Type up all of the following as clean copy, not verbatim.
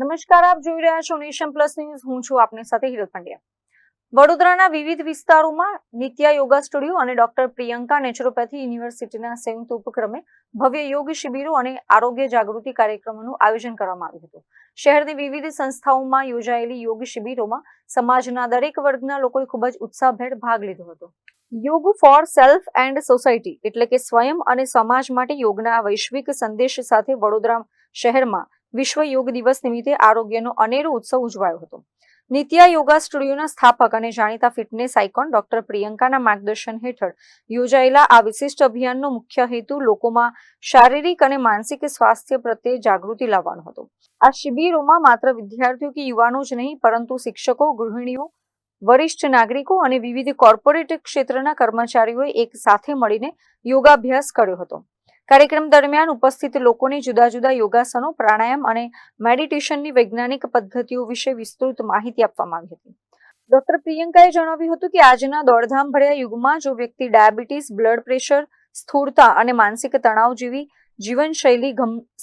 નમસ્કાર, આપ જોઈ રહ્યા છો નેશન પ્લસ ન્યૂઝ. હું છું આપની સાથે હિરલ પંડ્યા. વડોદરાના વિવિધ વિસ્તારોમાં નિત્યા યોગા સ્ટુડિયો અને ડોક્ટર પ્રિયંકા નેચરોપેથી યુનિવર્સિટીના સંયુક્ત ઉપક્રમે ભવ્ય યોગ શિબિરો અને આરોગ્ય જાગૃતિ કાર્યક્રમોનું આયોજન કરવામાં આવ્યું હતું. શહેરની વિવિધ સંસ્થાઓમાં યોજાયેલી યોગ શિબિરોમાં સમાજના દરેક વર્ગના લોકોએ ખૂબ જ ઉત્સાહભેર ભાગ લીધો હતો. યોગ ફોર સેલ્ફ એન્ડ સોસાયટી એટલે કે સ્વયં અને સમાજ માટે યોગના વૈશ્વિક સંદેશ સાથે વડોદરા શહેરમાં વિશ્વ યોગ દિવસ નિમિત્તે આરોગ્યનો અનેરો ઉત્સવ ઉજવાયો હતો. નિત્યા યોગા સ્ટુડિયોના સ્થાપક અને જાણીતા ફિટનેસ આઇકોન ડોક્ટર પ્રિયંકાના માર્ગદર્શન હેઠળ યોજાયેલા આ વિશિષ્ટ અભિયાનનો મુખ્ય હેતુ લોકોમાં શારીરિક અને માનસિક સ્વાસ્થ્ય પ્રત્યે જાગૃતિ લાવવાનો હતો. આ શિબિરોમાં માત્ર વિદ્યાર્થીઓ કે યુવાનો જ નહીં, પરંતુ શિક્ષકો, ગૃહિણીઓ, વરિષ્ઠ નાગરિકો અને વિવિધ કોર્પોરેટ ક્ષેત્રના કર્મચારીઓએ એક સાથે મળીને યોગાભ્યાસ કર્યો હતો. કાર્યક્રમ દરમિયાન ઉપસ્થિત લોકોને જુદા જુદા યોગાસનો, પ્રાણાયામ અને મેડિટેશનની વૈજ્ઞાનિક પદ્ધતિઓ વિશે વિસ્તૃત માહિતી આપવામાં આવી હતી. ડોક્ટર પ્રિયંકાએ જણાવ્યું હતું કે આજના દોડધામ ભર્યા યુગમાં જો વ્યક્તિ ડાયાબિટીસ, બ્લડ પ્રેશર, સ્થૂળતા અને માનસિક તણાવ જેવી જીવનશૈલી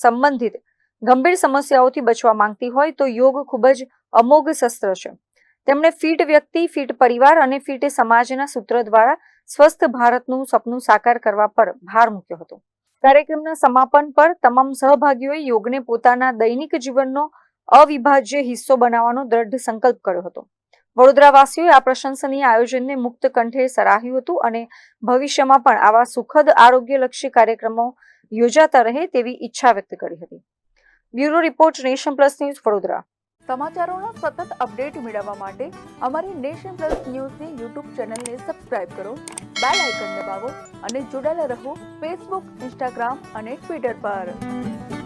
સંબંધિત ગંભીર સમસ્યાઓથી બચવા માંગતી હોય તો યોગ ખૂબ જ અમોઘ શસ્ત્ર છે. તેમણે ફિટ વ્યક્તિ, ફિટ પરિવાર અને ફિટ સમાજના સૂત્ર દ્વારા સ્વસ્થ ભારતનું સપનું સાકાર કરવા પર ભાર મૂક્યો હતો. કાર્યક્રમના સમાપન પર તમામ સહભાગીઓએ યોગને પોતાના દૈનિક જીવનનો અવિભાજ્ય હિસ્સો બનાવવાનો દ્રઢ સંકલ્પ કર્યો હતો. વડોદરાવાસીઓએ આ પ્રશંસનીય આયોજનને મુક્ત કંઠે સરાહ્યું હતું અને ભવિષ્યમાં પણ આવા સુખદ આરોગ્યલક્ષી કાર્યક્રમો યોજાતા રહે તેવી ઈચ્છા વ્યક્ત કરી હતી. Bureau report, nation plus news, Vadodara. સમાચારોના સતત અપડેટ મેળવવા માટે અમારી નેશન પ્લસ ન્યૂઝની યુટ્યુબ ચેનલને સબસ્ક્રાઇબ કરો, બેલ આઇકન દબાવો અને જોડાયેલા રહો ફેસબુક, ઇન્સ્ટાગ્રામ અને ટ્વિટર પર.